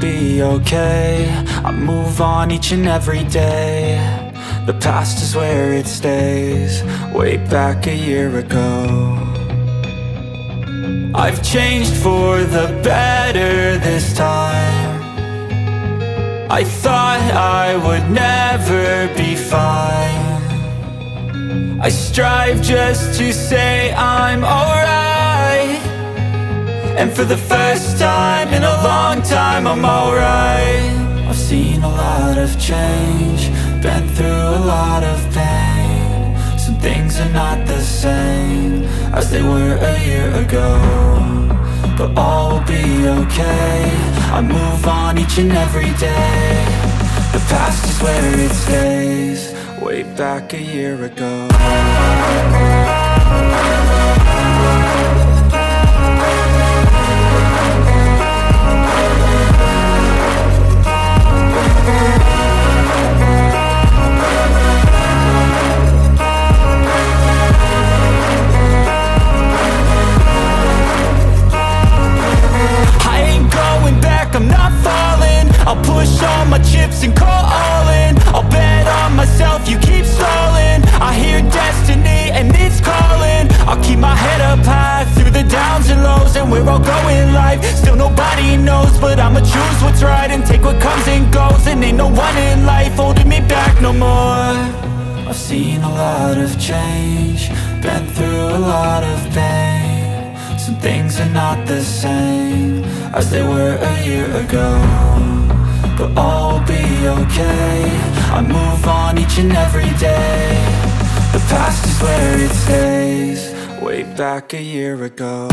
be okay. I move on each and every day. The past is where it stays. Way back a year ago. I've changed for the better this time. I thought I would never be fine. I strive just to say I'm alright. And for the first time in a long time I'm alright. I've seen a lot of change, been through a lot of pain. Some things are not the same as they were a year ago, but all will be okay. I move on each and every day. The past is where it stays. Way back a year ago. I'm not falling. I'll push all my chips and call all in. I'll bet on myself, you keep stalling. I hear destiny and it's calling. I'll keep my head up high through the downs and lows. And we're all going life, still nobody knows. But I'ma choose what's right and take what comes and goes. And ain't no one in life holding me back no more. I've seen a lot of change, been through a lot of pain. Some things are not the same as they were a year ago, but all will be okay. I move on each and every day. The past is where it stays. Way back a year ago.